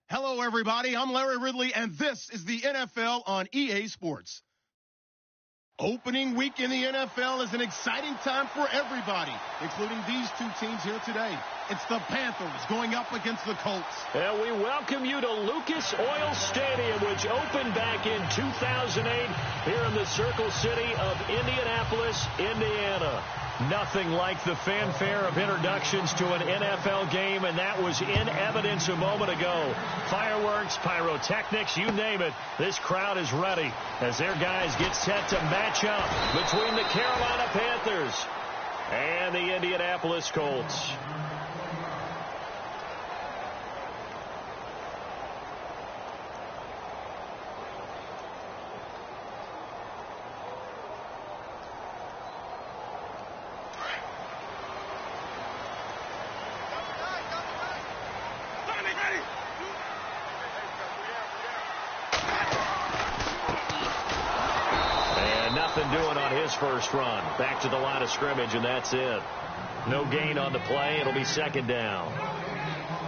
Hello, everybody. I'm Larry Ridley, and this is the NFL on EA Sports. Opening week in the NFL is an exciting time for everybody, including these two teams here today. It's the Panthers going up against the Colts. And we welcome you to Lucas Oil Stadium, which opened back in 2008 here in the Circle City of Indianapolis, Indiana. Nothing like the fanfare of introductions to an NFL game, and that was in evidence a moment ago. Fireworks, pyrotechnics, you name it. This crowd is ready as their guys get set to match up between the Carolina Panthers and the Indianapolis Colts. Nothing doing on his first run. Back to the line of scrimmage, and that's it. No gain on the play. It'll be second down.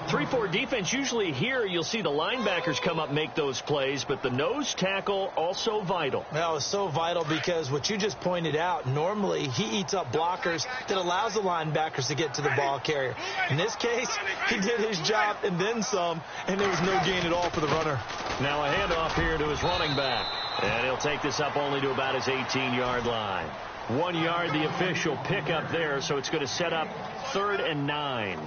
3-4 defense, usually here you'll see the linebackers come up make those plays, but the nose tackle also vital. Well, it's so vital because what you just pointed out, normally he eats up blockers that allows the linebackers to get to the ball carrier. In this case, he did his job and then some, and there was no gain at all for the runner. Now a handoff here to his running back, and he'll take this up only to about his 18-yard line. 1 yard, the official pickup there, so it's going to set up 3rd and 9.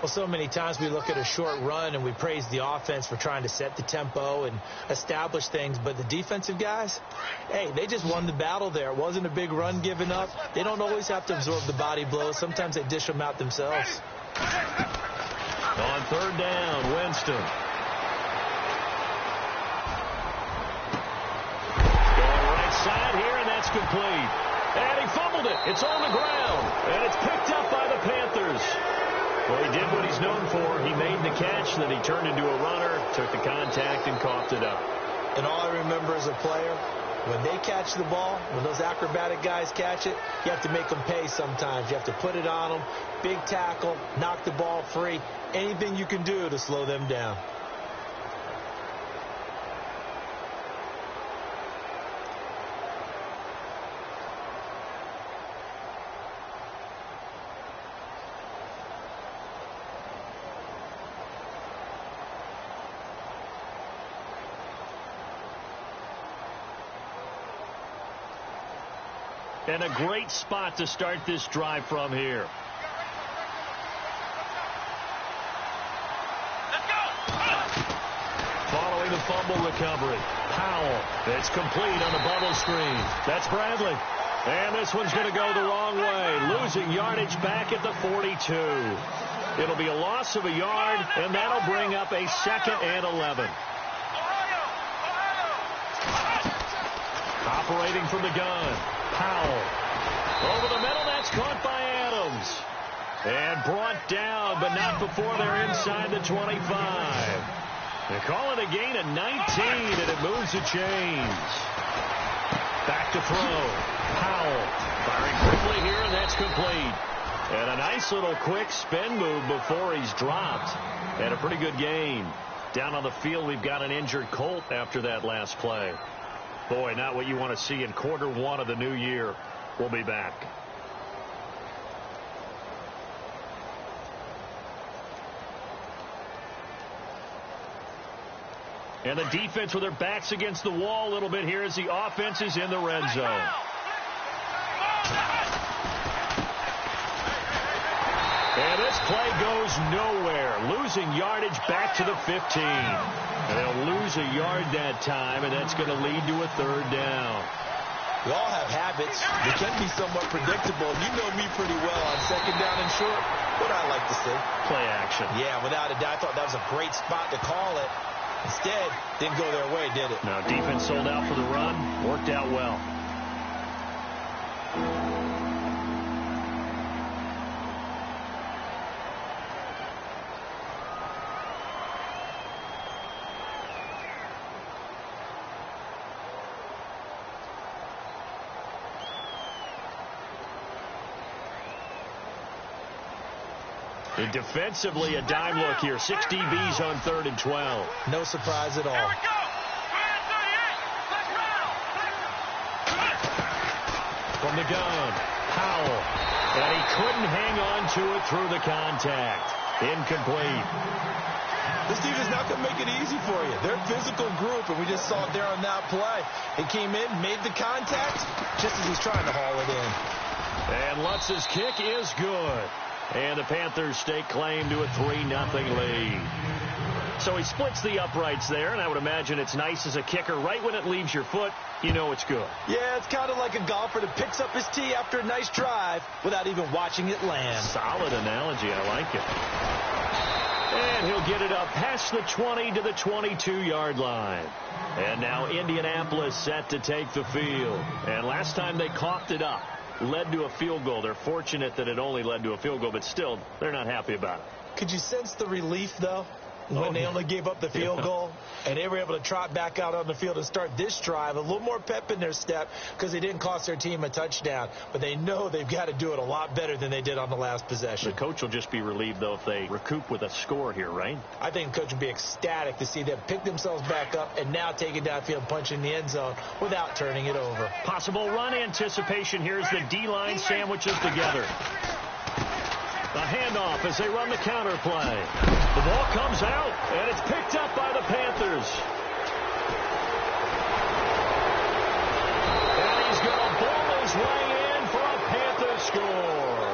Well, so many times we look at a short run and we praise the offense for trying to set the tempo and establish things. But the defensive guys, hey, they just won the battle there. It wasn't a big run given up. They don't always have to absorb the body blows. Sometimes they dish them out themselves. On 3rd down, Winston. Going right side here, and that's complete. And he fumbled it. It's on the ground, and it's picked up by the Panthers. Well, he did what he's known for. He made the catch, then he turned into a runner, took the contact, and coughed it up. And all I remember as a player, when they catch the ball, when those acrobatic guys catch it, you have to make them pay sometimes. You have to put it on them, big tackle, knock the ball free, anything you can do to slow them down. And a great spot to start this drive from here. Let's go. Following the fumble recovery, Powell. It's complete on the bubble screen. That's Bradley. And this one's going to go the wrong way. Losing yardage back at the 42. It'll be a loss of a yard, and that'll bring up a 2nd and 11. Operating from the gun. Powell. Over the middle, that's caught by Adams. And brought down, but not before they're inside the 25. They're calling a gain of 19, and it moves the chains. Back to throw. Powell firing quickly here, and that's complete. And a nice little quick spin move before he's dropped. And a pretty good gain. Down on the field, we've got an injured Colt after that last play. Boy, not what you want to see in quarter 1 of the new year. We'll be back. And the defense with their backs against the wall a little bit here as the offense is in the red zone. And this play goes nowhere. Losing yardage back to the 15. And they'll lose a yard that time, and that's going to lead to a 3rd down. We all have habits. They can be somewhat predictable. You know me pretty well on 2nd down and short. What I like to see. Play action. Yeah, without a doubt. I thought that was a great spot to call it. Instead, didn't go their way, did it? No, defense sold out for the run. Worked out well. And defensively, a dime look here. 6 DBs on 3rd and 12. No surprise at all. From the gun, Powell. And he couldn't hang on to it through the contact. Incomplete. This defense is not going to make it easy for you. They're a physical group, and we just saw it there on that play. He came in, made the contact, just as he's trying to haul it in. And Lutz's kick is good. And the Panthers stake claim to a 3-0 lead. So he splits the uprights there, and I would imagine it's nice as a kicker. Right when it leaves your foot, you know it's good. Yeah, it's kind of like a golfer that picks up his tee after a nice drive without even watching it land. Solid analogy. I like it. And he'll get it up past the 20 to the 22-yard line. And now Indianapolis set to take the field. And last time they coughed it up, led to a field goal. They're fortunate that it only led to a field goal, but still, they're not happy about it. Could you sense the relief, though, when they only gave up the field goal? And they were able to trot back out on the field and start this drive. A little more pep in their step because they didn't cost their team a touchdown. But they know they've got to do it a lot better than they did on the last possession. The coach will just be relieved, though, if they recoup with a score here, right? I think the coach will be ecstatic to see them pick themselves back up and now take it downfield, punch in the end zone without turning it over. Possible run anticipation here as the D-line sandwiches together. The handoff as they run the counter play. The ball comes out, and it's picked up by the Panthers. And he's going to ball his way in for a Panther score.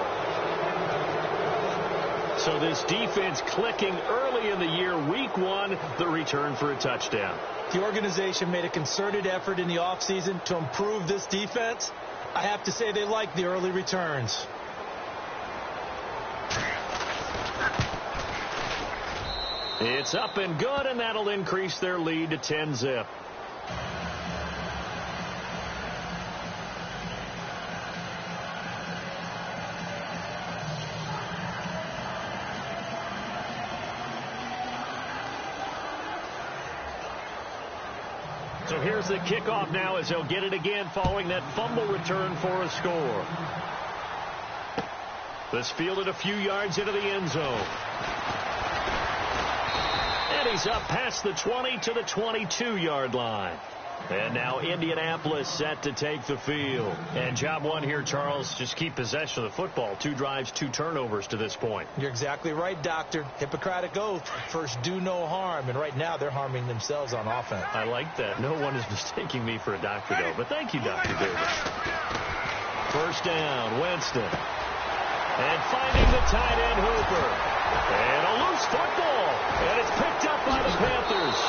So this defense clicking early in the year, week 1, the return for a touchdown. The organization made a concerted effort in the offseason to improve this defense. I have to say they like the early returns. It's up and good, and that'll increase their lead to 10-zip. So here's the kickoff now as they'll get it again following that fumble return for a score. This fielded a few yards into the end zone. And he's up past the 20 to the 22-yard line. And now Indianapolis set to take the field. And job one here, Charles, just keep possession of the football. 2 drives, 2 turnovers to this point. You're exactly right, Doctor. Hippocratic oath. First, do no harm. And right now, they're harming themselves on offense. I like that. No one is mistaking me for a doctor, though. But thank you, Dr. Davis. First down, Winston. And finding the tight end, Hooper. And a loose football. And it's picked up by the Panthers.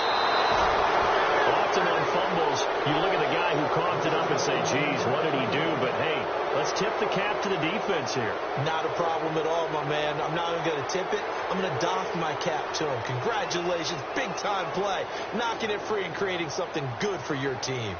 Often on fumbles, you look at the guy who coughed it up and say, geez, what did he do? But, hey, let's tip the cap to the defense here. Not a problem at all, my man. I'm not even going to tip it. I'm going to doff my cap to him. Congratulations. Big-time play. Knocking it free and creating something good for your team.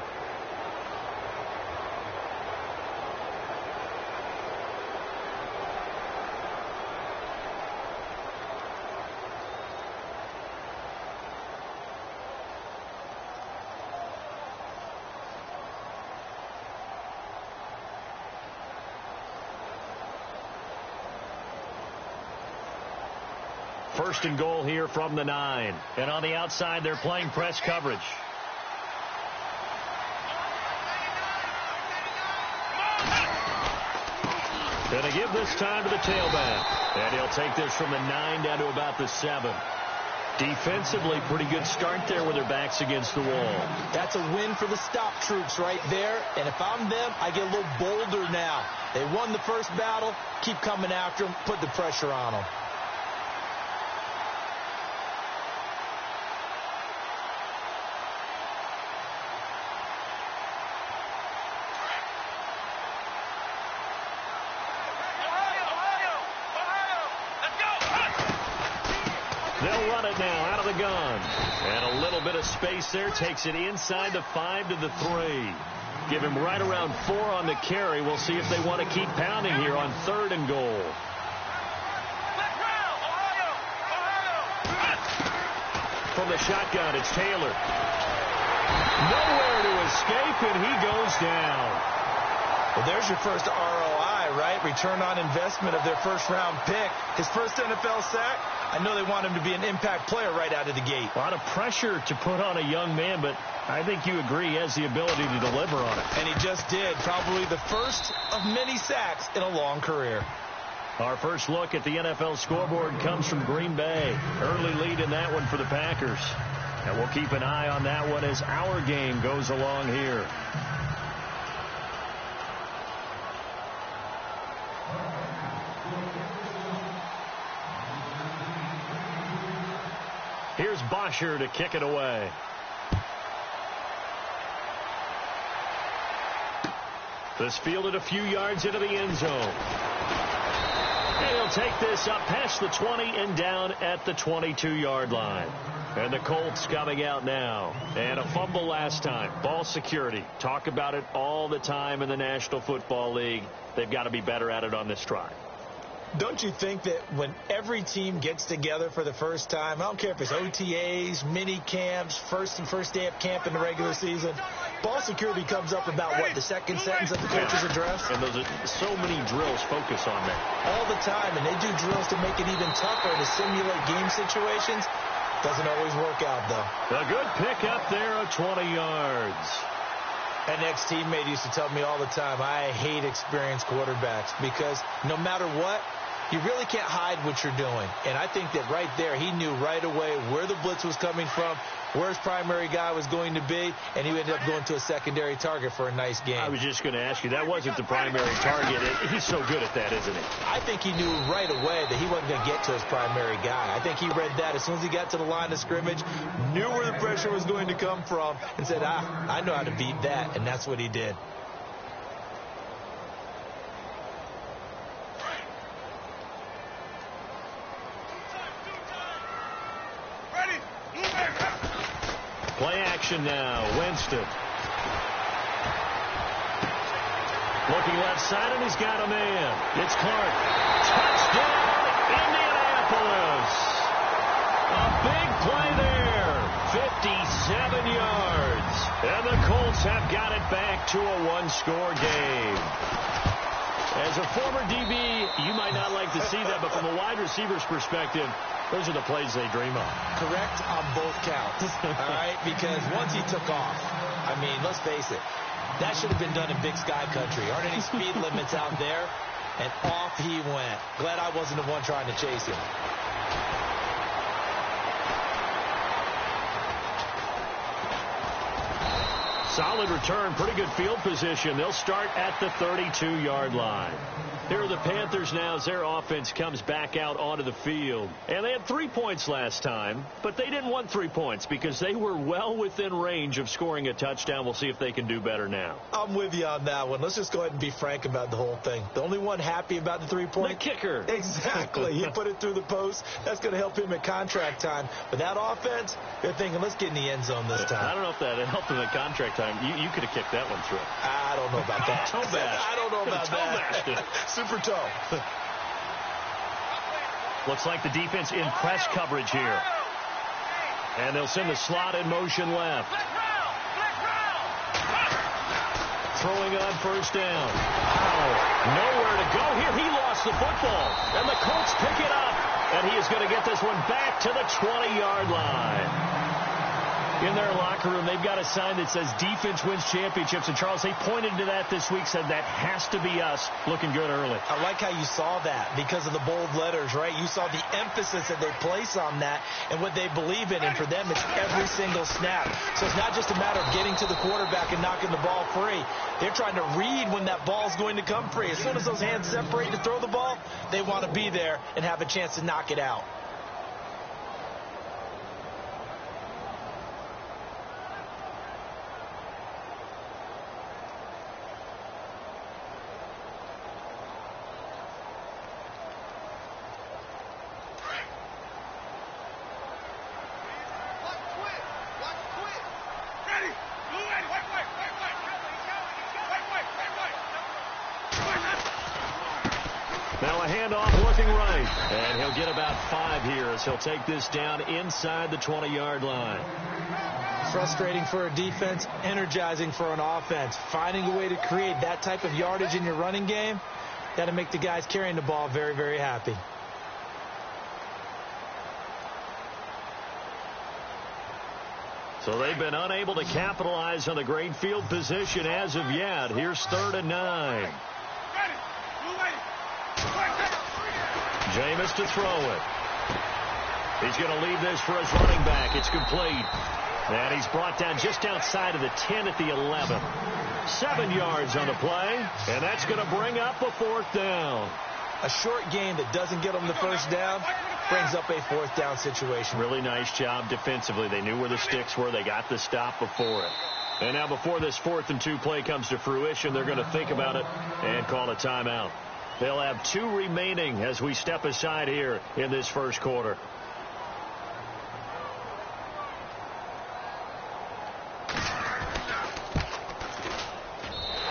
First and goal here from the 9. And on the outside, they're playing press coverage. Going to give this time to the tailback. And he'll take this from the 9 down to about the 7. Defensively, pretty good start there with their backs against the wall. That's a win for the stop troops right there. And if I'm them, I get a little bolder now. They won the first battle. Keep coming after them. Put the pressure on them. They'll run it now out of the gun. And a little bit of space there. Takes it inside the 5 to the 3. Give him right around 4 on the carry. We'll see if they want to keep pounding here on 3rd and goal. From the shotgun, it's Taylor. Nowhere to escape, and he goes down. Well, there's your first ROI. ROI, right? Return on investment of their first-round pick. His first NFL sack, I know they want him to be an impact player right out of the gate. A lot of pressure to put on a young man, but I think you agree he has the ability to deliver on it. And he just did. Probably the first of many sacks in a long career. Our first look at the NFL scoreboard comes from Green Bay. Early lead in that one for the Packers. And we'll keep an eye on that one as our game goes along here. Here's Bosher to kick it away. This fielded a few yards into the end zone. And he'll take this up past the 20 and down at the 22-yard line. And the Colts coming out now. And a fumble last time. Ball security. Talk about it all the time in the National Football League. They've got to be better at it on this drive. Don't you think that when every team gets together for the first time, I don't care if it's OTAs, mini camps, first day of camp in the regular season, ball security comes up about, what, the second sentence of the coach's address? And those are so many drills focus on that. All the time, and they do drills to make it even tougher to simulate game situations. Doesn't always work out, though. A good pick up there of 20 yards. An ex-teammate used to tell me all the time, I hate experienced quarterbacks because no matter what, you really can't hide what you're doing. And I think that right there, he knew right away where the blitz was coming from, where his primary guy was going to be, and he ended up going to a secondary target for a nice game. I was just going to ask you, that wasn't the primary target. He's so good at that, isn't he? I think he knew right away that he wasn't going to get to his primary guy. I think he read that as soon as he got to the line of scrimmage, knew where the pressure was going to come from, and said, I know how to beat that, and that's what he did. Play action now. Winston. Looking left side, and he's got a man. It's Clark. Touchdown, Indianapolis. A big play there. 57 yards. And the Colts have got it back to a one-score game. As a former DB, you might not like to see that, but from a wide receiver's perspective, those are the plays they dream of. Correct on both counts, all right? Because once he took off, I mean, let's face it, that should have been done in Big Sky country. Aren't any speed limits out there? And off he went. Glad I wasn't the one trying to chase him. Solid return, pretty good field position. They'll start at the 32-yard line. Here are the Panthers now as their offense comes back out onto the field. And they had 3 points last time, but they didn't want 3 points because they were well within range of scoring a touchdown. We'll see if they can do better now. I'm with you on that one. Let's just go ahead and be frank about the whole thing. The only one happy about the 3-point? The kicker. Exactly. He put it through the post. That's going to help him at contract time. But that offense, they're thinking, let's get in the end zone this time. I don't know if that helped him at contract time. You could have kicked that one through. I don't know about that. Toe bash. I don't know about that. Super toe. Looks like the defense in press coverage here. And they'll send the slot in motion left. Throwing on first down. Nowhere to go here. He lost the football. And the Colts pick it up. And he is going to get this one back to the 20-yard line. In their locker room, they've got a sign that says defense wins championships. And, Charles, they pointed to that this week, said that has to be us. Looking good early. I like how you saw that because of the bold letters, right? You saw the emphasis that they place on that and what they believe in. And for them, it's every single snap. So it's not just a matter of getting to the quarterback and knocking the ball free. They're trying to read when that ball is going to come free. As soon as those hands separate to throw the ball, they want to be there and have a chance to knock it out. Now a handoff looking right. And he'll get about 5 here as he'll take this down inside the 20-yard line. Frustrating for a defense, energizing for an offense. Finding a way to create that type of yardage in your running game, That'll make the guys carrying the ball very, very happy. So they've been unable to capitalize on the great field position as of yet. Here's 3rd and 9. Jameis to throw it. He's going to leave this for his running back. It's complete. And he's brought down just outside of the 10 at the 11. 7 yards on the play, and that's going to bring up a 4th down. A short game that doesn't get them the first down brings up a 4th down situation. Really nice job defensively. They knew where the sticks were. They got the stop before it. And now before this 4th and 2 play comes to fruition, they're going to think about it and call a timeout. They'll have 2 remaining as we step aside here in this first quarter.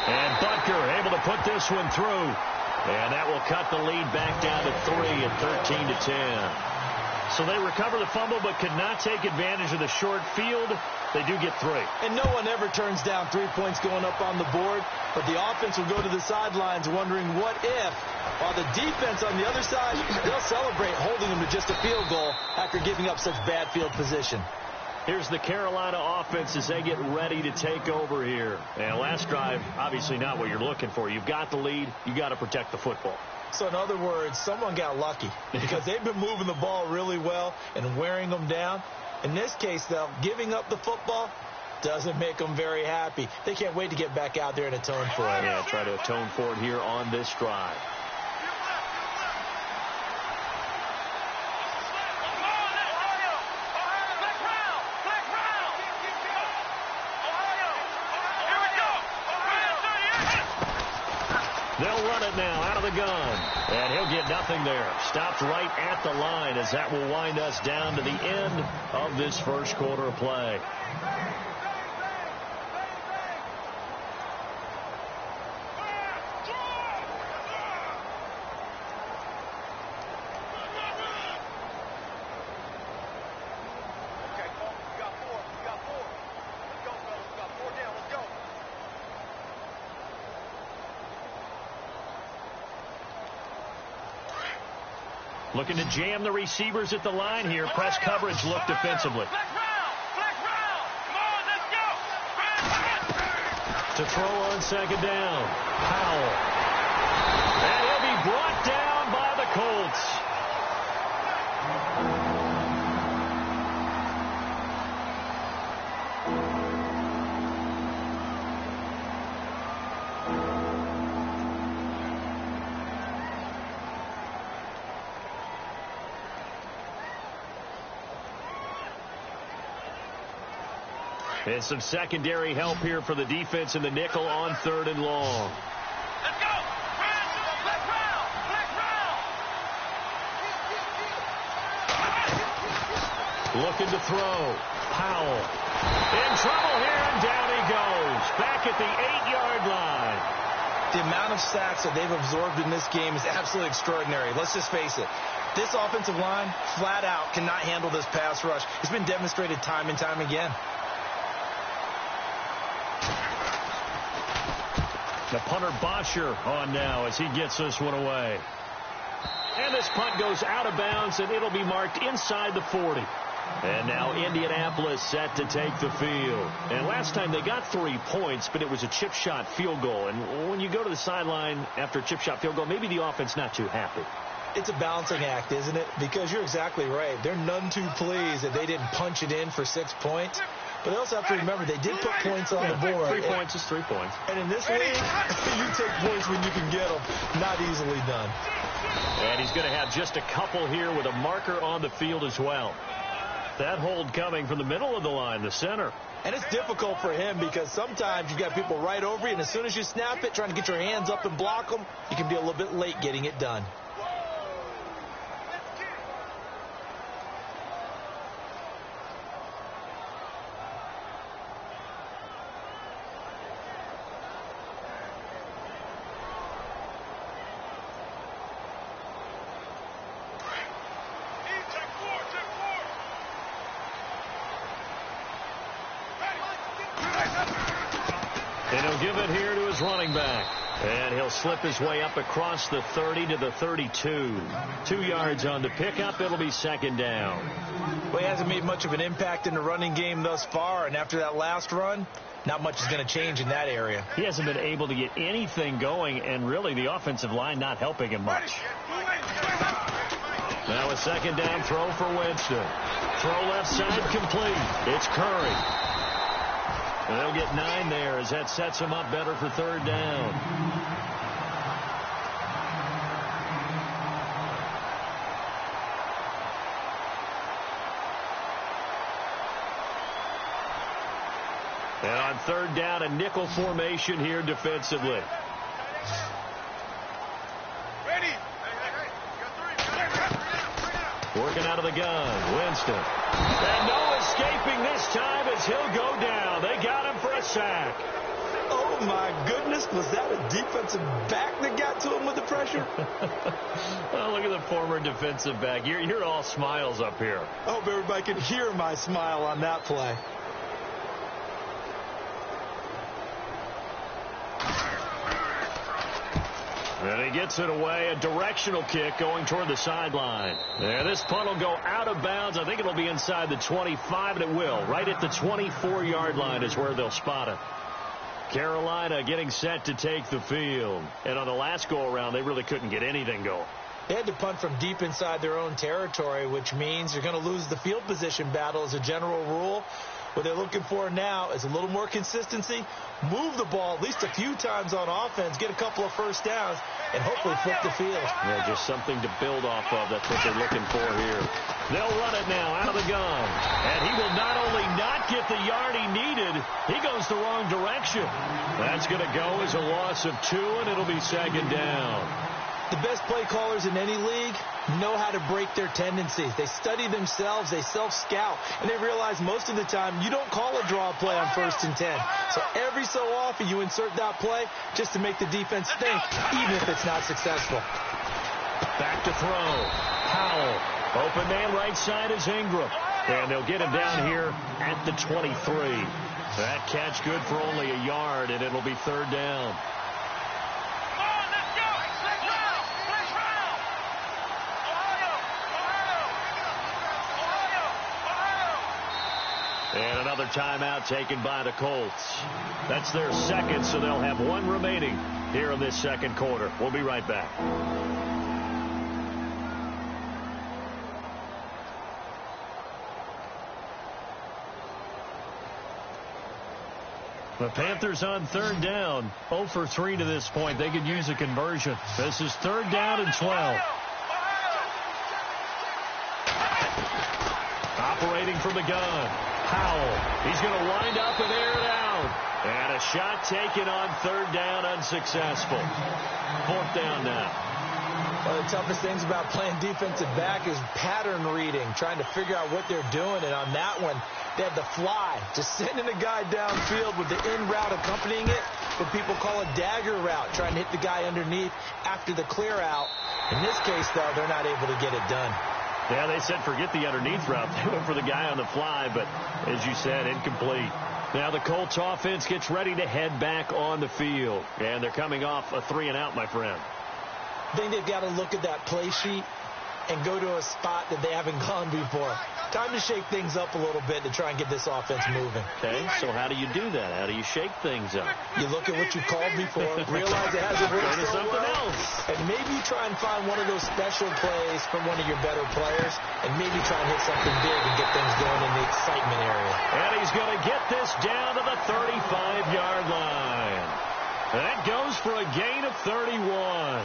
And Butker able to put this one through. And that will cut the lead back down to 3 at 13-10. So they recover the fumble but could not take advantage of the short field. They do get 3. And no one ever turns down 3 points going up on the board. But the offense will go to the sidelines wondering what if. While the defense on the other side, they'll celebrate holding them to just a field goal after giving up such bad field position. Here's the Carolina offense as they get ready to take over here. And last drive, obviously not what you're looking for. You've got the lead. You got to protect the football. So in other words, someone got lucky because they've been moving the ball really well and wearing them down. In this case, though, giving up the football doesn't make them very happy. They can't wait to get back out there and atone for it. Yeah, try to atone for it here on this drive. They'll run it now out of the gun. And he'll get nothing there. Stopped right at the line as that will wind us down to the end of this first quarter of play. Looking to jam the receivers at the line here. Press coverage look defensively. To throw on 2nd down. Powell. And he'll be brought down by the Colts. And some secondary help here for the defense in the nickel on 3rd and long. Let's go! Black round! Looking to throw. Powell. In trouble here, and down he goes. Back at the 8-yard line. The amount of sacks that they've absorbed in this game is absolutely extraordinary. Let's just face it. This offensive line, flat out, cannot handle this pass rush. It's been demonstrated time and time again. The punter Bosher on now as he gets this one away. And this punt goes out of bounds, and it'll be marked inside the 40. And now Indianapolis set to take the field. And last time they got 3 points, but it was a chip shot field goal. And when you go to the sideline after a chip shot field goal, maybe the offense not too happy. It's a balancing act, isn't it? Because you're exactly right. They're none too pleased that they didn't punch it in for 6 points. But they also have to remember they did put points on the board. 3 points is 3 points. And in this league, you take points when you can get them. Not easily done. And he's going to have just a couple here with a marker on the field as well. That hold coming from the middle of the line, the center. And it's difficult for him because sometimes you've got people right over you, and as soon as you snap it, trying to get your hands up and block them, you can be a little bit late getting it done. And he'll give it here to his running back. And he'll slip his way up across the 30 to the 32. 2 yards on the pickup. It'll be second down. Well, he hasn't made much of an impact in the running game thus far, and after that last run, not much is going to change in that area. He hasn't been able to get anything going, and really the offensive line not helping him much. Now a second down throw for Winston. Throw left side complete. It's Curry. And they'll get 9 there as that sets him up better for third down. And on third down, a nickel formation here defensively. Working out of the gun, Winston. And no escaping this time as he'll go down. They got him for a sack. Oh, my goodness. Was that a defensive back that got to him with the pressure? Oh, look at the former defensive back. You're all smiles up here. I hope everybody can hear my smile on that play. And he gets it away, a directional kick going toward the sideline. And this punt will go out of bounds. I think it'll be inside the 25, and it will. Right at the 24-yard line is where they'll spot it. Carolina getting set to take the field. And on the last go-around, they really couldn't get anything going. They had to punt from deep inside their own territory, which means you're going to lose the field position battle as a general rule. What they're looking for now is a little more consistency, move the ball at least a few times on offense, get a couple of first downs, and hopefully flip the field. Yeah, just something to build off of. That's what they're looking for here. They'll run it now out of the gun. And he will not only not get the yard he needed, he goes the wrong direction. That's going to go as a loss of 2, and it'll be second down. The best play callers in any league know how to break their tendencies. They study themselves, they self-scout, and they realize most of the time you don't call a draw play on 1st and 10. So every so often you insert that play just to make the defense think, even if it's not successful. Back to throw. Powell. Open man right side is Ingram. And they'll get him down here at the 23. That catch good for only a yard, and it'll be third down. And another timeout taken by the Colts. That's their second, so they'll have 1 remaining here in this second quarter. We'll be right back. The Panthers on third down, 0 for 3 to this point. They could use a conversion. This is third down and 12. Operating from the gun. Powell. He's going to wind up and air it out. And a shot taken on third down, unsuccessful. Fourth down now. One of the toughest things about playing defensive back is pattern reading, trying to figure out what they're doing. And on that one, they had the fly, just sending a guy downfield with the in route accompanying it, what people call a dagger route, trying to hit the guy underneath after the clear out. In this case, though, they're not able to get it done. Yeah, they said forget the underneath route. They went for the guy on the fly, but as you said, incomplete. Now the Colts offense gets ready to head back on the field. And they're coming off a 3-and-out, my friend. I think they've got to look at that play sheet and go to a spot that they haven't gone before. Time to shake things up a little bit to try and get this offense moving. Okay, so how do you do that? How do you shake things up? You look at what you called before, realize it hasn't worked Go to so something well, else. and maybe try and find one of those special plays from one of your better players, and maybe try and hit something big and get things going in the excitement area. And he's going to get this down to the 35-yard line. That goes for a gain of 31.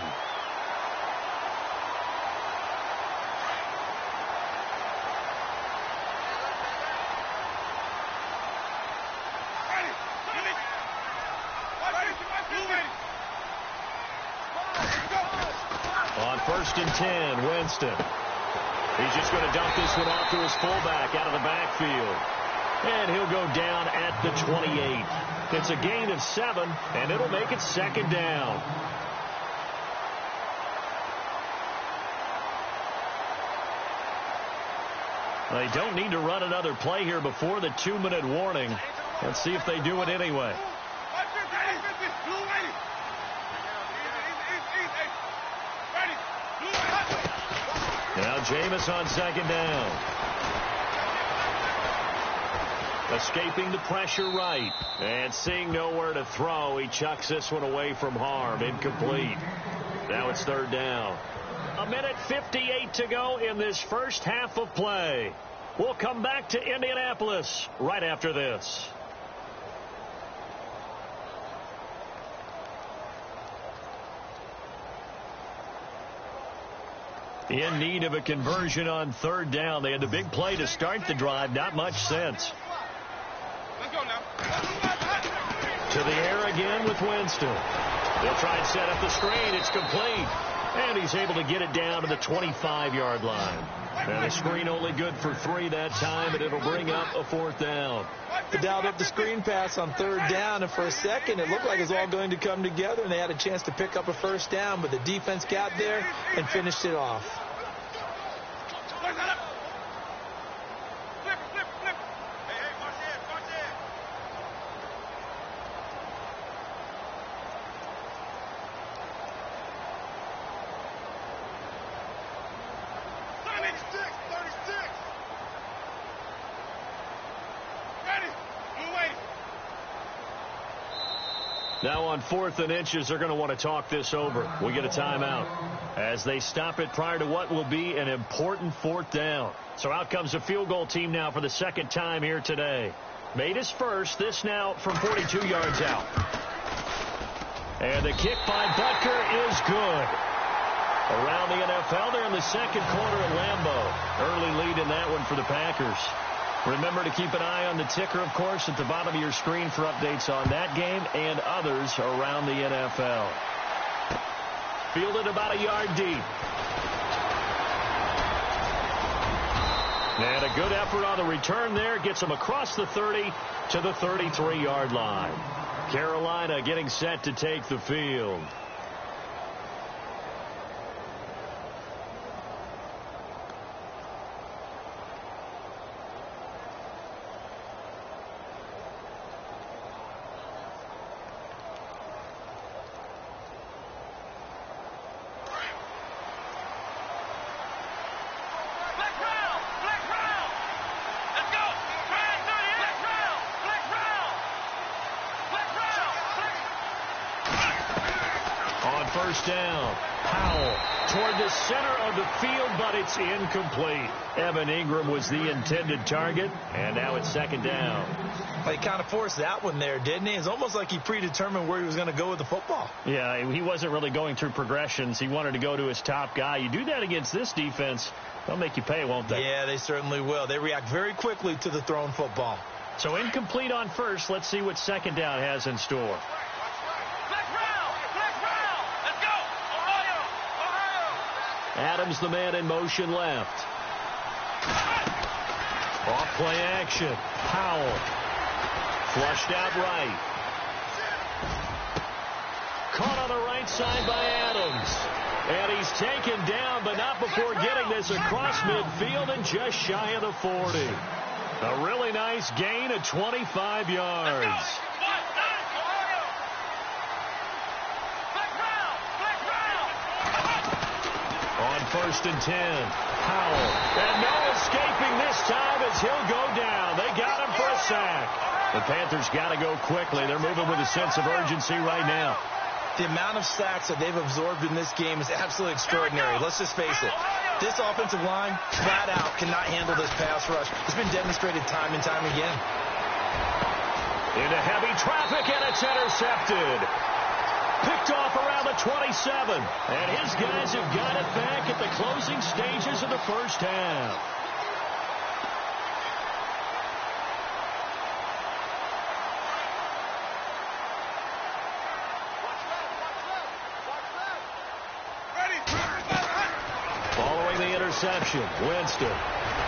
On 1st and 10, Winston. He's just going to dump this one off to his fullback out of the backfield. And he'll go down at the 28. It's a gain of 7, and it'll make it second down. They don't need to run another play here before the 2-minute warning. Let's see if they do it anyway. Now Jameis on second down. Escaping the pressure right. And seeing nowhere to throw, he chucks this one away from harm. Incomplete. Now it's third down. 1:58 to go in this first half of play. We'll come back to Indianapolis right after this. In need of a conversion on third down. They had the big play to start the drive. Not much sense. Let's go now. To the air again with Winston. They'll try and set up the screen. It's complete. And he's able to get it down to the 25-yard line. And the screen only good for 3 that time, and it'll bring up a fourth down. They dialed up the screen pass on third down, and for a second it looked like it was all going to come together, and they had a chance to pick up a first down, but the defense got there and finished it off. Now on 4th and inches, they're going to want to talk this over. We get a timeout as they stop it prior to what will be an important fourth down. So out comes the field goal team now for the second time here today. Made his first. This now from 42 yards out. And the kick by Butker is good. Around the NFL, they're in the second quarter at Lambeau. Early lead in that one for the Packers. Remember to keep an eye on the ticker, of course, at the bottom of your screen for updates on that game and others around the NFL. Fielded about a yard deep. And a good effort on the return there. Gets him across the 30 to the 33-yard line. Carolina getting set to take the field. First down. Powell toward the center of the field, but it's incomplete. Evan Ingram was the intended target, and now it's second down. Well, he kind of forced that one there, didn't he? It's almost like he predetermined where he was going to go with the football. Yeah, he wasn't really going through progressions. He wanted to go to his top guy. You do that against this defense, they'll make you pay, won't they? Yeah, they certainly will. They react very quickly to the thrown football. So incomplete on first. Let's see what second down has in store. Adams, the man in motion left. Off play action. Powell. Flushed out right. Caught on the right side by Adams. And he's taken down, but not before getting this across midfield and just shy of the 40. A really nice gain of 25 yards. On 1st and 10, Powell. And no escaping this time as he'll go down. They got him for a sack. The Panthers got to go quickly. They're moving with a sense of urgency right now. The amount of sacks that they've absorbed in this game is absolutely extraordinary. Let's just face it. This offensive line, flat out, cannot handle this pass rush. It's been demonstrated time and time again. Into heavy traffic, and it's intercepted. Picked off around the 27. And his guys have got it back at the closing stages of the first half. Following the interception, Winston.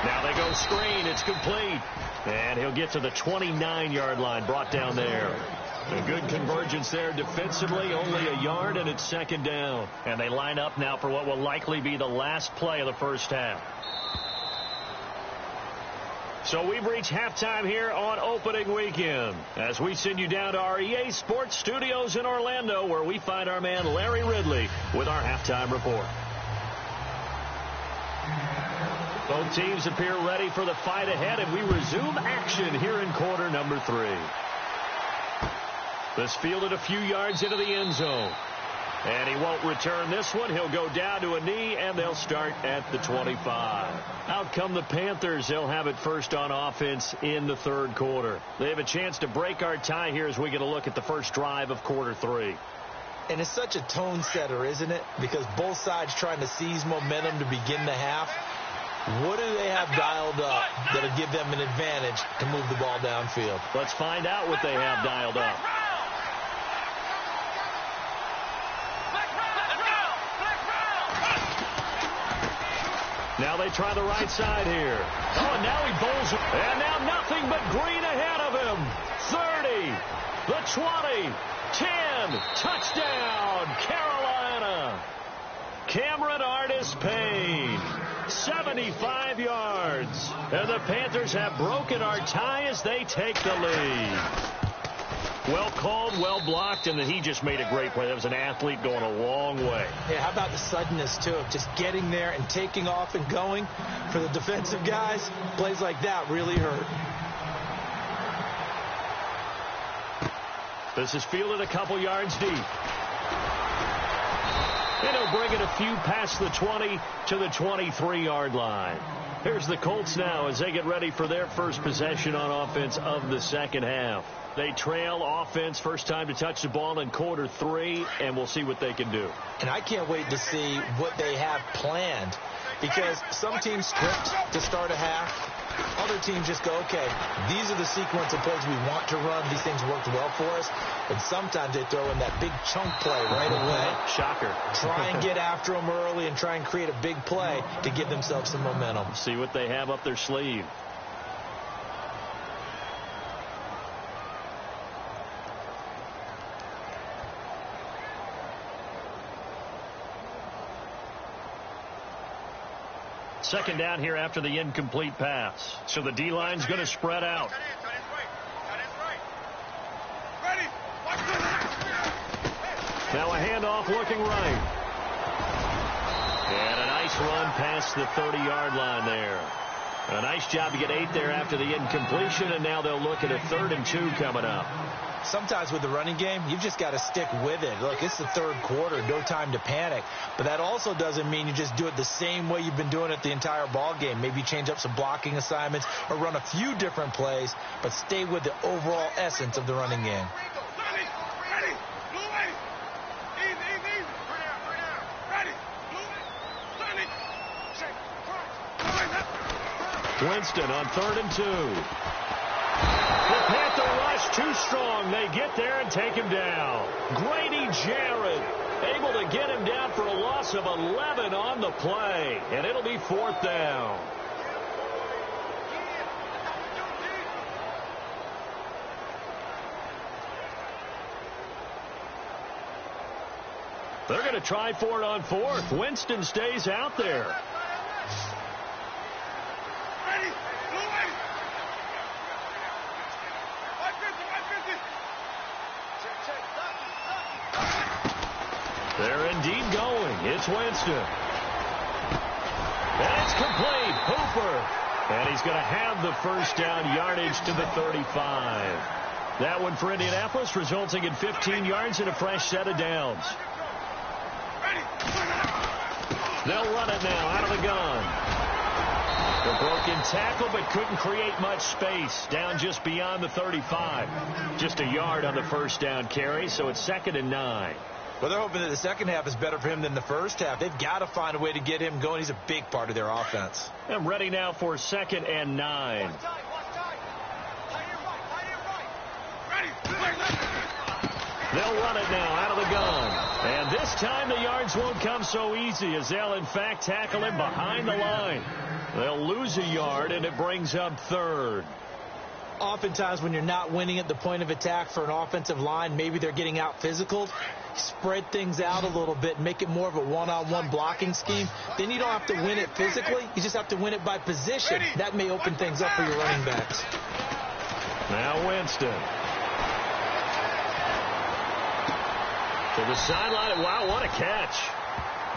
Now they go screen. It's complete. And he'll get to the 29-yard line, brought down there. A good convergence there defensively, only a yard, and it's second down. And they line up now for what will likely be the last play of the first half. So we've reached halftime here on opening weekend as we send you down to our EA Sports Studios in Orlando, where we find our man Larry Ridley with our halftime report. Both teams appear ready for the fight ahead, and we resume action here in quarter number 3. This fielded a few yards into the end zone. And he won't return this one. He'll go down to a knee, and they'll start at the 25. Out come the Panthers. They'll have it first on offense in the third quarter. They have a chance to break our tie here as we get a look at the first drive of quarter 3. And it's such a tone setter, isn't it? Because both sides trying to seize momentum to begin the half. What do they have dialed up that'll give them an advantage to move the ball downfield? Let's find out what they have dialed up. Now they try the right side here. Oh, and now he bowls. And now nothing but green ahead of him. 30, the 20, 10, touchdown, Carolina. Cameron Artis-Payne, 75 yards. And the Panthers have broken our tie as they take the lead. Well called, well blocked, and he just made a great play. That was an athlete going a long way. Yeah, how about the suddenness, too, of just getting there and taking off and going for the defensive guys? Plays like that really hurt. This is fielded a couple yards deep. And he'll bring it a few past the 20 to the 23-yard line. Here's the Colts now as they get ready for their first possession on offense of the second half. They trail offense, first time to touch the ball in quarter 3, and we'll see what they can do. And I can't wait to see what they have planned, because some teams script to start a half. Other teams just go, okay, these are the sequence of plays we want to run. These things worked well for us. And sometimes they throw in that big chunk play right away. Shocker. Try and get after them early and try and create a big play to give themselves some momentum. See what they have up their sleeve. Second down here after the incomplete pass. So the D-line's going to spread out. Now a handoff looking right. And a nice run past the 30-yard line there. A nice job to get 8 there after the incompletion, and now they'll look at a 3rd and 2 coming up. Sometimes with the running game, you've just got to stick with it. Look, it's the third quarter, no time to panic. But that also doesn't mean you just do it the same way you've been doing it the entire ball game. Maybe change up some blocking assignments or run a few different plays, but stay with the overall essence of the running game. Winston on 3rd and 2. The Panther rush too strong. They get there and take him down. Grady Jarrett able to get him down for a loss of 11 on the play. And it'll be 4th down. They're going to try for it on 4th. Winston stays out there. They're indeed going. It's Winston. And it's complete. Hooper. And he's going to have the first down, yardage to the 35. That one for Indianapolis, resulting in 15 yards and a fresh set of downs. They'll run it now out of the gun. A broken tackle, but couldn't create much space. Down just beyond the 35. Just a yard on the first down carry, so it's 2nd and 9. Well, they're hoping that the second half is better for him than the first half. They've got to find a way to get him going. He's a big part of their offense. And ready now for 2nd and 9. They'll run it now out of the gun. And this time the yards won't come so easy as they'll, in fact, tackle him behind the line. They'll lose a yard, and it brings up 3rd. Oftentimes when you're not winning at the point of attack for an offensive line, maybe they're getting out physical. Spread things out a little bit, make it more of a one-on-one blocking scheme. Then you don't have to win it physically. You just have to win it by position. That may open things up for your running backs. Now Winston. To the sideline. Wow, what a catch.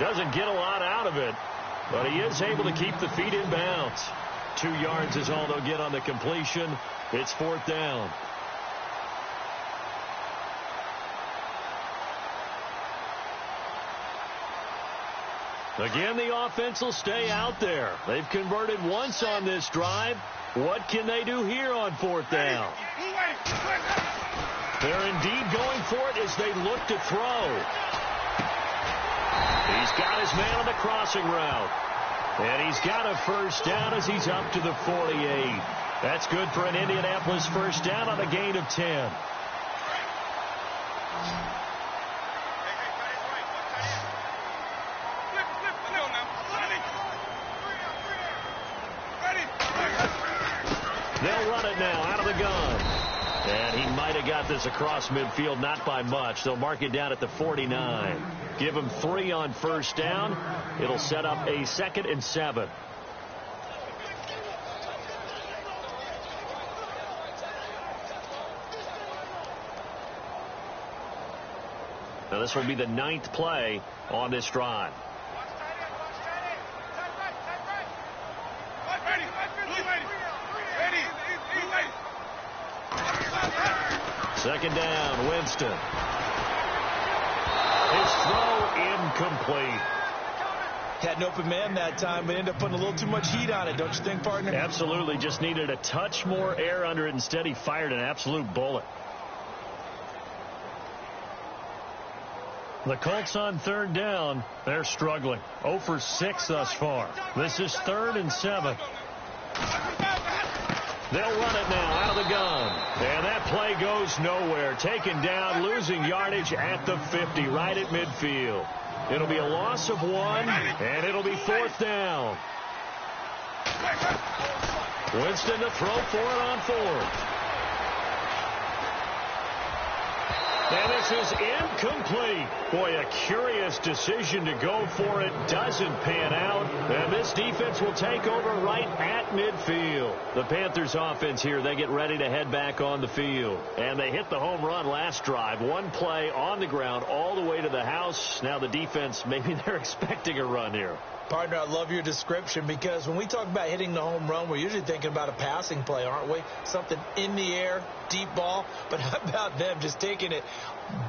Doesn't get a lot out of it. but he is able to keep the feet in bounds. 2 yards is all they'll get on the completion. It's 4th down. Again, the offense will stay out there. They've converted once on this drive. What can they do here on 4th down? They're indeed going for it as they look to throw. He's got his man on the crossing route. And he's got a 1st down as he's up to the 48. That's good for an Indianapolis 1st down on a gain of 10. They'll run it now out of the gun. And he might have got this across midfield, not by much. They'll mark it down at the 49. Give him 3 on 1st down. It'll set up a 2nd and 7. Now this will be the 9th play on this drive. Second down, Winston. His throw incomplete. Had an open man that time, but ended up putting a little too much heat on it, don't you think, partner? Absolutely. Just needed a touch more air under it. Instead, he fired an absolute bullet. The Colts on 3rd down. They're struggling. 0 for 6 thus far. This is 3rd and 7. They'll run it now out of the gun. And that play goes nowhere. Taken down, losing yardage at the 50, right at midfield. It'll be a loss of 1, and it'll be 4th down. Winston to throw for it on 4th. And this is incomplete. Boy, a curious decision to go for it. Doesn't pan out. And this defense will take over right at midfield. The Panthers offense here, they get ready to head back on the field. And they hit the home run last drive. 1 play on the ground all the way to the house. Now the defense, maybe they're expecting a run here. Partner, I love your description because when we talk about hitting the home run, we're usually thinking about a passing play, aren't we? Something in the air, deep ball. But how about them just taking it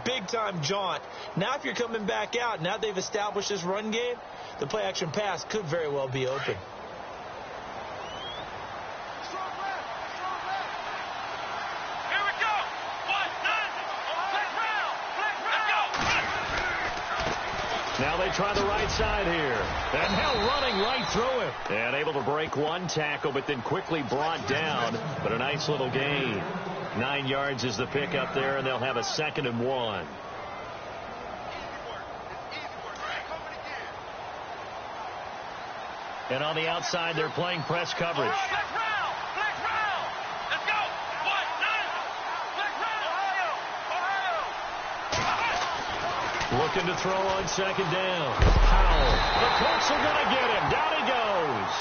big-time jaunt? Now if you're coming back out, now they've established this run game, the play-action pass could very well be open. Now they try the right side here. And now running right through it. And able to break 1 tackle, but then quickly brought down. But a nice little gain. 9 yards is the pickup there, and they'll have a 2nd and 1. And on the outside, they're playing press coverage. Looking to throw on 2nd down. Powell. The Colts are going to get him. Down he goes.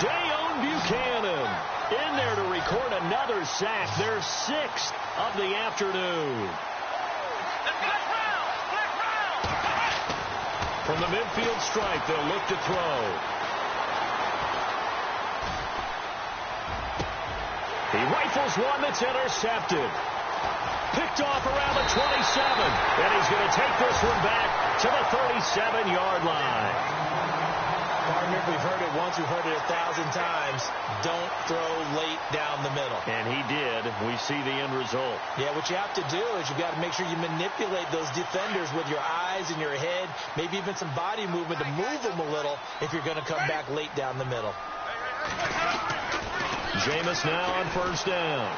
Dayon Buchanan in there to record another sack. Their 6th of the afternoon. From the midfield stripe, they'll look to throw. He rifles one that's intercepted. Picked off around the 27. And he's going to take this one back to the 37-yard line. Partner, we've heard it once, we've heard it 1,000 times. Don't throw late down the middle. And he did. We see the end result. Yeah, what you have to do is you've got to make sure you manipulate those defenders with your eyes and your head, maybe even some body movement to move them a little if you're going to come back late down the middle. Jameis now on 1st down.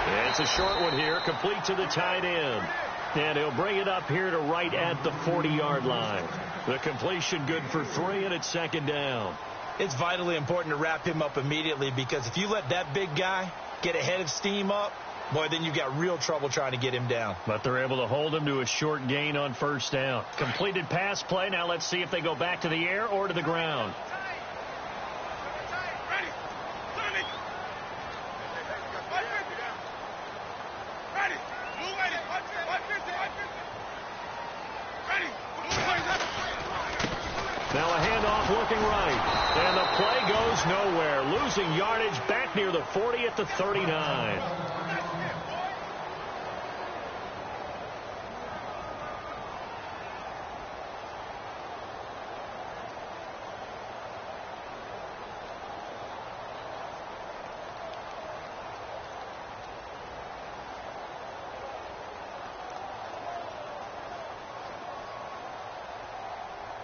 And it's a short one here, complete to the tight end. And he'll bring it up here to right at the 40-yard line. The completion good for 3, and it's 2nd down. It's vitally important to wrap him up immediately because if you let that big guy get a head of steam up, boy, then you've got real trouble trying to get him down. But they're able to hold him to a short gain on 1st down. Completed pass play. Now let's see if they go back to the air or to the ground. Now a handoff looking right. And the play goes nowhere. Losing yardage back near the 40 at the 39.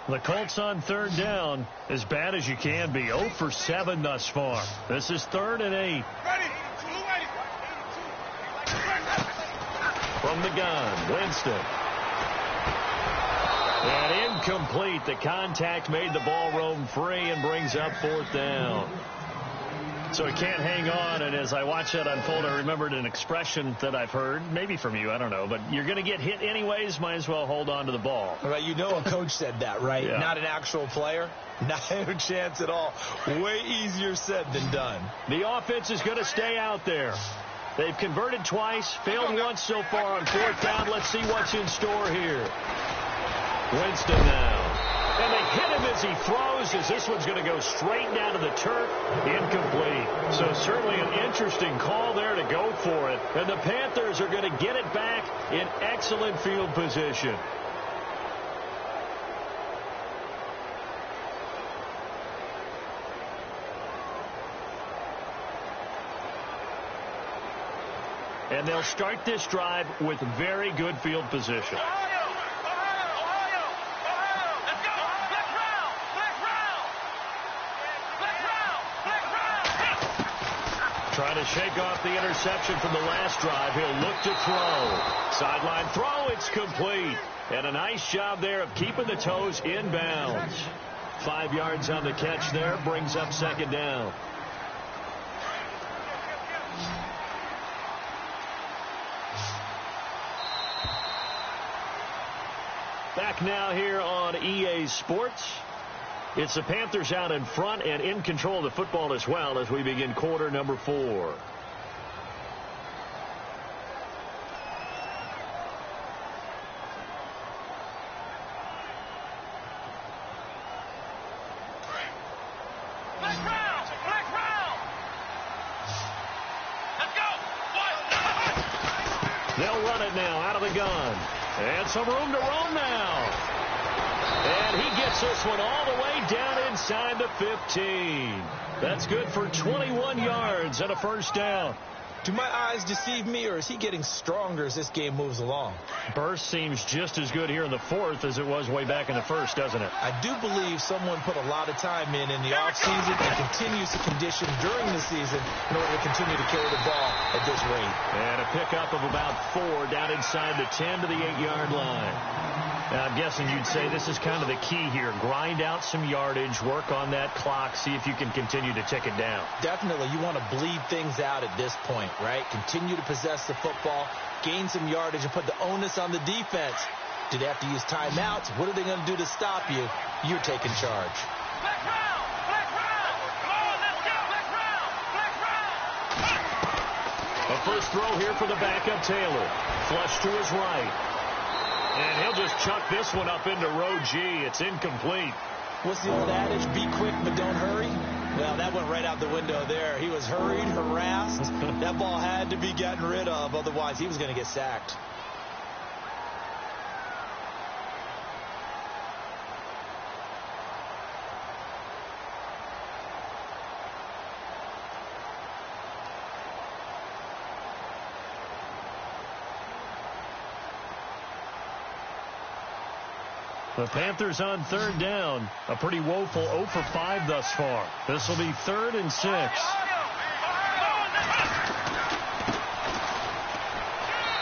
The Colts on third down, as bad as you can be. 0 for 7 thus far. This is 3rd and 8. From the gun, Winston. And incomplete. The contact made the ball roam free and brings up 4th down. So he can't hang on, and as I watch that unfold, I remembered an expression that I've heard, maybe from you, I don't know, but you're going to get hit anyways, might as well hold on to the ball. Right, you know a coach said that, right? Yeah. Not an actual player. Not a chance at all. Way easier said than done. The offense is going to stay out there. They've converted twice, failed once so far on 4th down. Let's see what's in store here. Winston now. And they hit him as he throws, as this one's going to go straight down to the turf. Incomplete. So certainly an interesting call there to go for it. And the Panthers are going to get it back in excellent field position. And they'll start this drive with very good field position. Trying to shake off the interception from the last drive. He'll look to throw. Sideline throw, it's complete. And a nice job there of keeping the toes in bounds. 5 yards on the catch there, brings up 2nd down. Back now here on EA Sports. It's the Panthers out in front and in control of the football as well as we begin quarter number 4. They'll run it now out of the gun. And some room to roam now. And he gets this one all the way down inside the 15. That's good for 21 yards and a 1st down. Do my eyes deceive me, or is he getting stronger as this game moves along? Burst seems just as good here in the 4th as it was way back in the 1st, doesn't it? I do believe someone put a lot of time in the offseason and continues to condition during the season in order to continue to carry the ball at this rate. And a pickup of about 4 down inside the 10 to the 8-yard line. Now, I'm guessing you'd say this is kind of the key here. Grind out some yardage, work on that clock, see if you can continue to tick it down. Definitely. You want to bleed things out at this point, right? Continue to possess the football, gain some yardage, and put the onus on the defense. Do they have to use timeouts? What are they going to do to stop you? You're taking charge. A first throw here for the backup Taylor. Flush to his right. And he'll just chuck this one up into row G. It's incomplete. What's the old adage? Be quick, but don't hurry. Well, that went right out the window there. He was hurried, harassed. That ball had to be gotten rid of. Otherwise, he was going to get sacked. The Panthers on 3rd down. A pretty woeful 0 for 5 thus far. This will be 3rd and 6.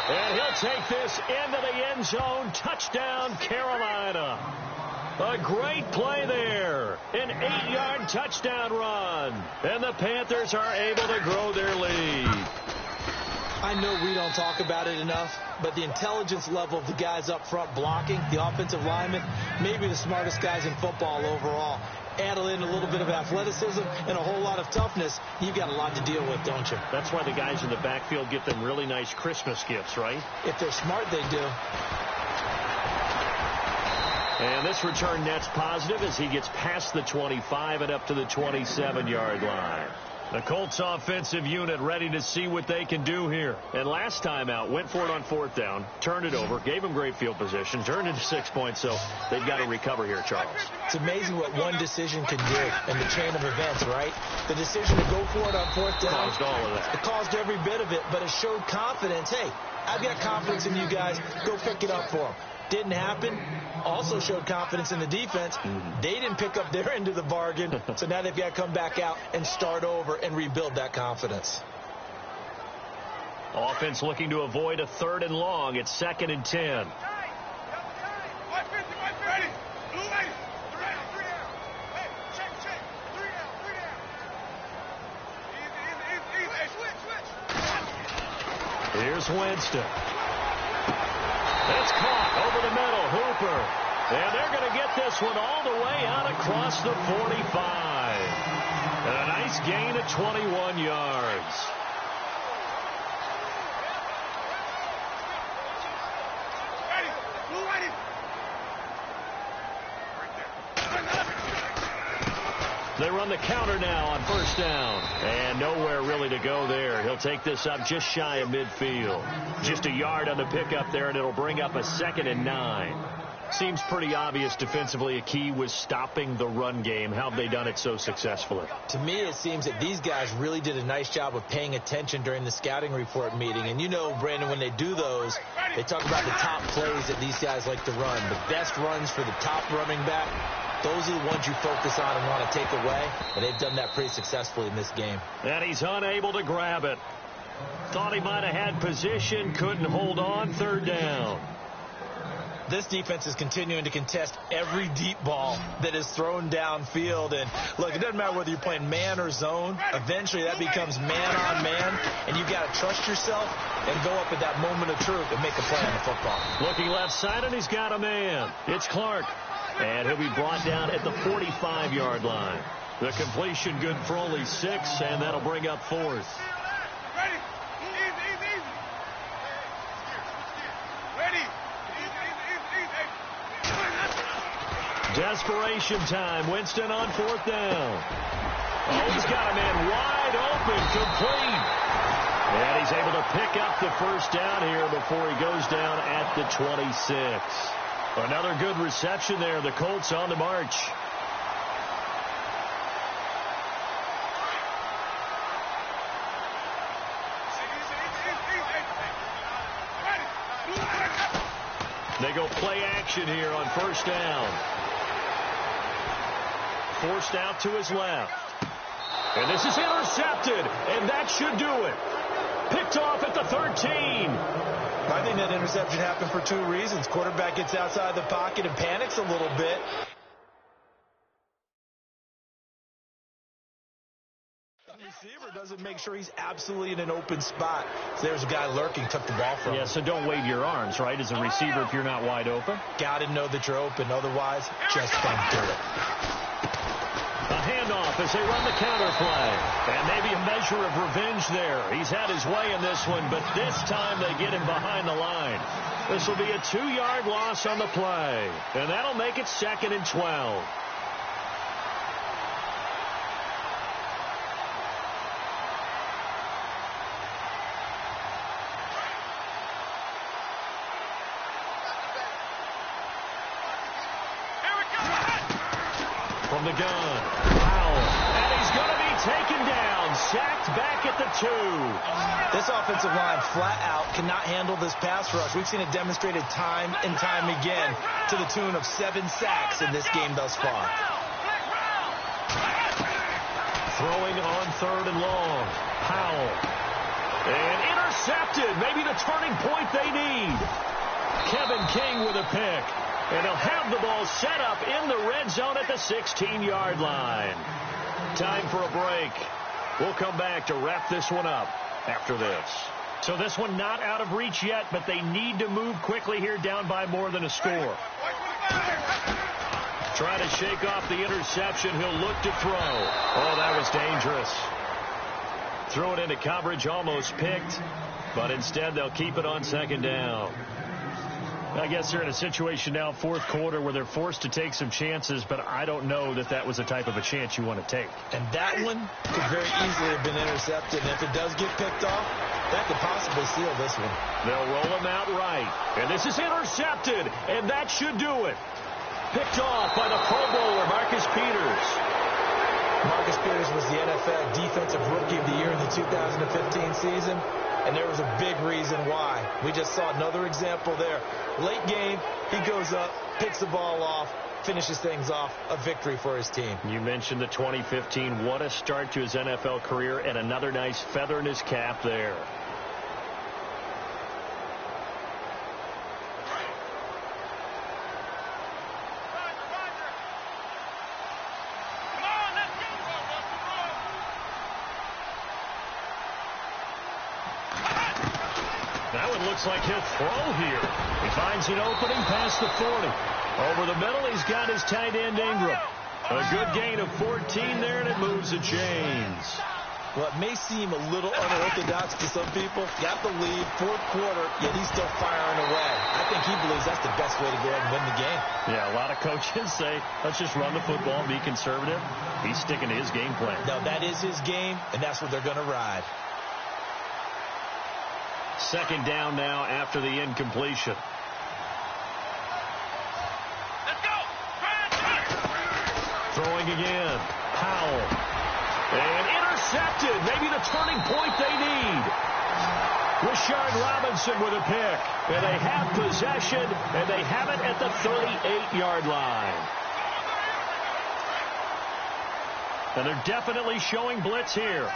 And he'll take this into the end zone. Touchdown, Carolina. A great play there. An 8-yard touchdown run. And the Panthers are able to grow their lead. I know we don't talk about it enough, but the intelligence level of the guys up front blocking, the offensive linemen, maybe the smartest guys in football overall. Add in a little bit of athleticism and a whole lot of toughness, you've got a lot to deal with, don't you? That's why the guys in the backfield get them really nice Christmas gifts, right? If they're smart, they do. And this return net's positive as he gets past the 25 and up to the 27-yard line. The Colts offensive unit ready to see what they can do here. And last time out, went for it on 4th down, turned it over, gave him great field position, turned into 6 points, so they've got to recover here, Charles. It's amazing what one decision can do in the chain of events, right? The decision to go for it on 4th down. Caused all of that. It caused every bit of it, but it showed confidence. Hey, I've got confidence in you guys. Go pick it up for them. Didn't happen. Also showed confidence in the defense. They didn't pick up their end of the bargain, so now they've got to come back out and start over and rebuild that confidence. Offense looking to avoid a 3rd and long. It's 2nd and 10. Here's Winston. It's caught over the middle. Hooper. And they're going to get this one all the way out across the 45. And a nice gain of 21 yards. They run the counter now on 1st down. And nowhere really to go there. He'll take this up just shy of midfield. Just a yard on the pickup there, and it'll bring up a 2nd and 9. Seems pretty obvious defensively a key was stopping the run game. How have they done it so successfully? To me, it seems that these guys really did a nice job of paying attention during the scouting report meeting. And you know, Brandon, when they do those, they talk about the top plays that these guys like to run. The best runs for the top running back. Those are the ones you focus on and want to take away, and they've done that pretty successfully in this game. And he's unable to grab it. Thought he might have had position, couldn't hold on, 3rd down. This defense is continuing to contest every deep ball that is thrown downfield. And, look, it doesn't matter whether you're playing man or zone. Eventually, that becomes man-on-man, and you've got to trust yourself and go up at that moment of truth and make a play on the football. Looking left side, and he's got a man. It's Clark. And he'll be brought down at the 45-yard line. The completion good for only 6, and that'll bring up 4th. Desperation time. Winston on 4th down. Oh, he's got a man wide open, complete. And he's able to pick up the 1st down here before he goes down at the 26. Another good reception there. The Colts on the march. They go play action here on 1st down. Forced out to his left. And this is intercepted. And that should do it. Picked off at the 13. I think that interception happened for 2 reasons. Quarterback gets outside the pocket and panics a little bit. The receiver doesn't make sure he's absolutely in an open spot. So there's a guy lurking, took the ball from him. Yeah, so don't wave your arms, right, as a receiver if you're not wide open. Got to know that you're open. Otherwise, just don't do it. A handoff as they run the counter play. And maybe a measure of revenge there. He's had his way in this one, but this time they get him behind the line. This will be a 2-yard loss on the play. And that'll make it 2nd and 12. From the gun, Powell, and he's going to be taken down, sacked back at the 2. This offensive line flat out cannot handle this pass rush. We've seen it demonstrated time and time again to the tune of 7 sacks in this game thus far. Throwing on 3rd and long, Powell, and intercepted, maybe the turning point they need. Kevin King with a pick. And he'll have the ball set up in the red zone at the 16-yard line. Time for a break. We'll come back to wrap this one up after this. So this one not out of reach yet, but they need to move quickly here, down by more than a score. Try to shake off the interception. He'll look to throw. Oh, that was dangerous. Throw it into coverage, almost picked, but instead they'll keep it on 2nd down. I guess they're in a situation now, fourth quarter, where they're forced to take some chances, but I don't know that that was the type of a chance you want to take. And that one could very easily have been intercepted. And if it does get picked off, that could possibly seal this one. They'll roll him out right. And this is intercepted, and that should do it. Picked off by the Pro Bowler, Marcus Peters. Marcus Peters was the NFL Defensive Rookie of the Year in the 2015 season. And there was a big reason why. We just saw another example there. Late game, he goes up, picks the ball off, finishes things off, a victory for his team. You mentioned the 2015. What a start to his NFL career, and another nice feather in his cap there. That one looks like he'll throw here. He finds an opening past the 40. Over the middle, he's got his tight end Ingram. A good gain of 14 there, and it moves the chains. Well, it may seem a little unorthodox to some people. Got the lead, fourth quarter, yet he's still firing away. I think he believes that's the best way to go ahead and win the game. Yeah, a lot of coaches say, let's just run the football and be conservative. He's sticking to his game plan. No, that is his game, and that's what they're going to ride. Second down now after the incompletion. Let's go. Throwing again. Powell. And intercepted. Maybe the turning point they need. Rashard Robinson with a pick. And they have possession, and they have it at the 38-yard line. And they're definitely showing blitz here.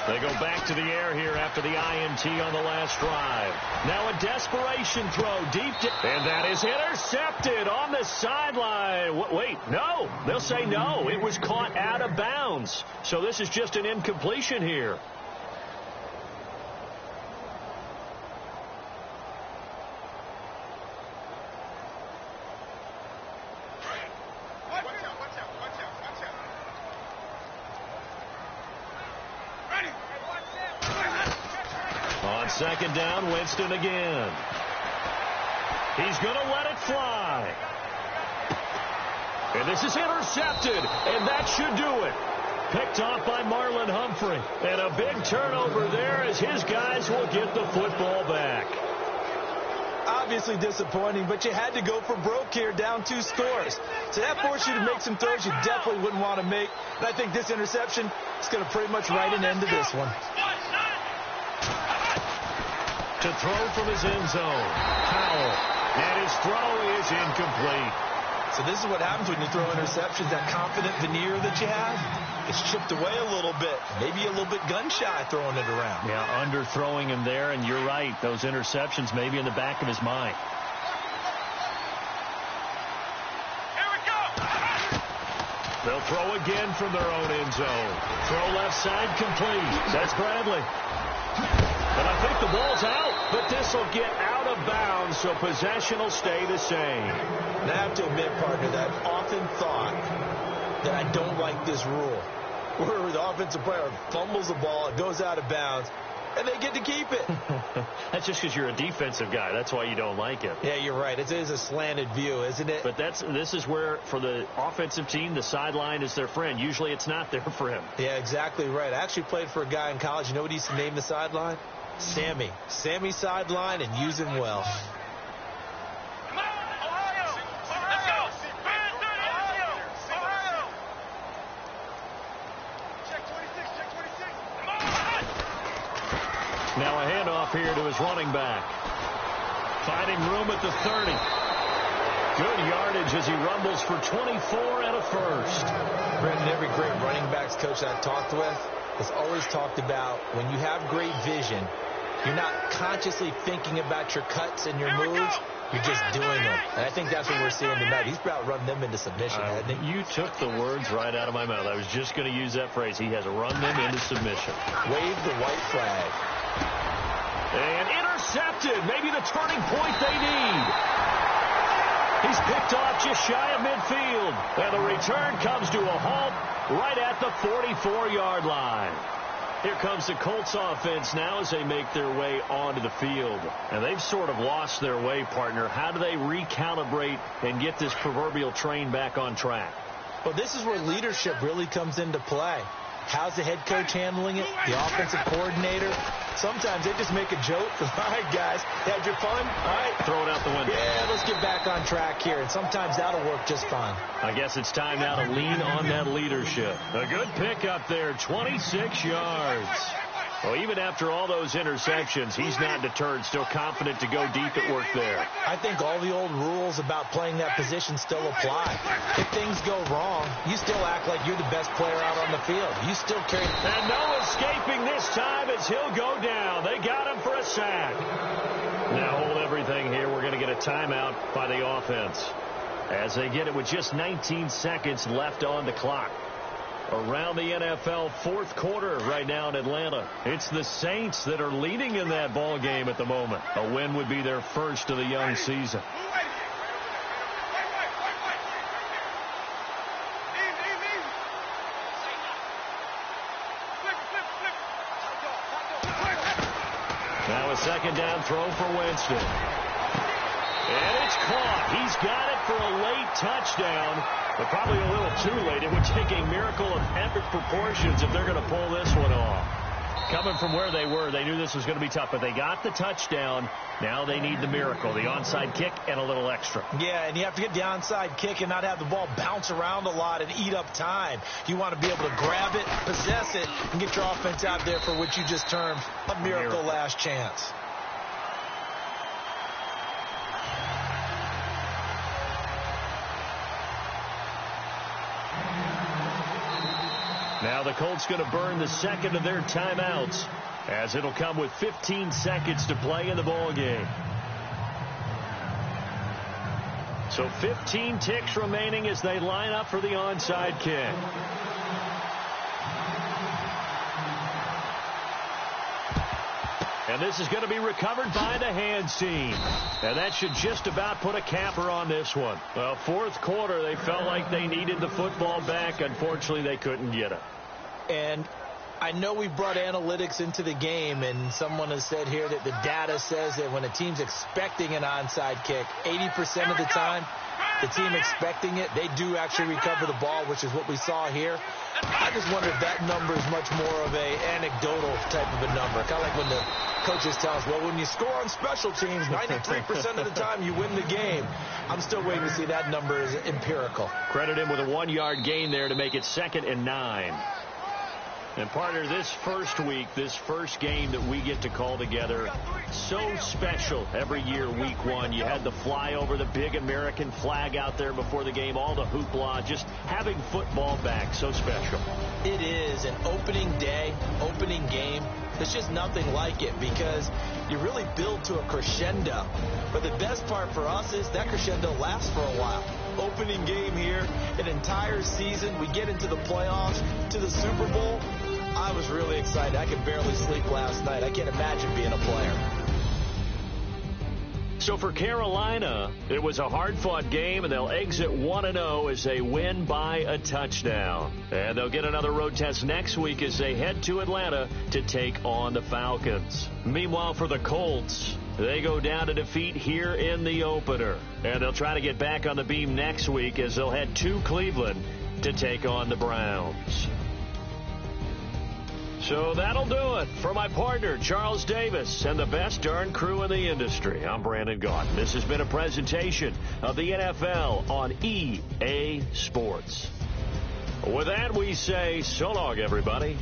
They go back to the air here after the INT on the last drive. Now a desperation throw deep. And that is intercepted on the sideline. Wait, no. They'll say no. It was caught out of bounds. So this is just an incompletion here. On second down, Winston again. He's going to let it fly. And this is intercepted, and that should do it. Picked off by Marlon Humphrey. And a big turnover there as his guys will get the football back. Obviously disappointing, but you had to go for broke here, down 2 scores. So that forced you to make some throws you definitely wouldn't want to make. And I think this interception is going to pretty much write an end to this one. To throw from his end zone. Powell. And his throw is incomplete. So this is what happens when you throw interceptions. That confident veneer that you have, it's chipped away a little bit. Maybe a little bit gun-shy throwing it around. Yeah, underthrowing him there, and you're right. Those interceptions maybe in the back of his mind. Here we go. They'll throw again from their own end zone. Throw left side complete. That's Bradley. And I think the ball's out, but this will get out of bounds, so possession will stay the same. And I have to admit, partner, that I've often thought that I don't like this rule, where the offensive player fumbles the ball, it goes out of bounds, and they get to keep it. That's just because you're a defensive guy. That's why you don't like it. Yeah, you're right. It is a slanted view, isn't it? But this is where, for the offensive team, the sideline is their friend. Usually it's not there for him. Yeah, exactly right. I actually played for a guy in college. You know what he used to name the sideline? Sammy. Sammy sideline, and use him well. Now a handoff here to his running back. Finding room at the 30. Good yardage as he rumbles for 24 and a first. Brendan, every great running backs coach I've talked with has always talked about when you have great vision, you're not consciously thinking about your cuts and your moves. You're just doing them. And I think that's what we're seeing tonight. He's about run them into submission, hasn't he? You took the words right out of my mouth. I was just going to use that phrase. He has run them into submission. Wave the white flag. And intercepted. Maybe the turning point they need. He's picked off just shy of midfield. And the return comes to a halt right at the 44-yard line. Here comes the Colts offense now as they make their way onto the field. And they've sort of lost their way, partner. How do they recalibrate and get this proverbial train back on track? Well, this is where leadership really comes into play. How's the head coach handling it? The offensive coordinator? Sometimes they just make a joke. All right, guys, had your fun? All right. Throw it out the window. Yeah, let's get back on track here. And sometimes that'll work just fine. I guess it's time now to lean on that leadership. A good pickup there, 26 yards. Well, even after all those interceptions, he's not deterred, still confident to go deep at work there. I think all the old rules about playing that position still apply. If things go wrong, you still act like you're the best player out on the field. You still carry... And no escaping this time as he'll go down. They got him for a sack. Now hold everything here. We're going to get a timeout by the offense as they get it with just 19 seconds left on the clock. Around the NFL fourth quarter right now in Atlanta. It's the Saints that are leading in that ball game at the moment. A win would be their first of the young season. Now a second down throw for Winston. And it's caught. He's got it for a late touchdown, but probably a little too late. It would take a miracle of epic proportions if they're going to pull this one off. Coming from where they were, they knew this was going to be tough, but they got the touchdown. Now they need the miracle, the onside kick and a little extra. Yeah, and you have to get the onside kick and not have the ball bounce around a lot and eat up time. You want to be able to grab it, possess it, and get your offense out there for what you just termed a miracle last chance. Now the Colts going to burn the second of their timeouts as it'll come with 15 seconds to play in the ball game. So 15 ticks remaining as they line up for the onside kick. And this is going to be recovered by the hands team. And that should just about put a capper on this one. Well, fourth quarter, they felt like they needed the football back. Unfortunately, they couldn't get it. And I know we brought analytics into the game, and someone has said here that the data says that when a team's expecting an onside kick, 80% of the time, the team expecting it, they do actually recover the ball, which is what we saw here. I just wonder if that number is much more of a anecdotal type of a number. Kind of like when the coaches tell us, well, when you score on special teams, 93% of the time you win the game. I'm still waiting to see that number is empirical. Credit him with a 1-yard gain there to make it 2nd and 9. And, partner, this first week, this first game that we get to call together, so special every year, week 1. You had the flyover, the big American flag out there before the game, all the hoopla, just having football back, so special. It is an opening day, opening game. There's just nothing like it because you really build to a crescendo. But the best part for us is that crescendo lasts for a while. Opening game here, an entire season. We get into the playoffs, to the Super Bowl. I was really excited. I could barely sleep last night. I can't imagine being a player. So for Carolina, it was a hard-fought game, and they'll exit 1-0 as they win by a touchdown. And they'll get another road test next week as they head to Atlanta to take on the Falcons. Meanwhile, for the Colts, they go down to defeat here in the opener. And they'll try to get back on the beam next week as they'll head to Cleveland to take on the Browns. So that'll do it for my partner, Charles Davis, and the best darn crew in the industry. I'm Brandon Gaudin. This has been a presentation of the NFL on EA Sports. With that, we say so long, everybody.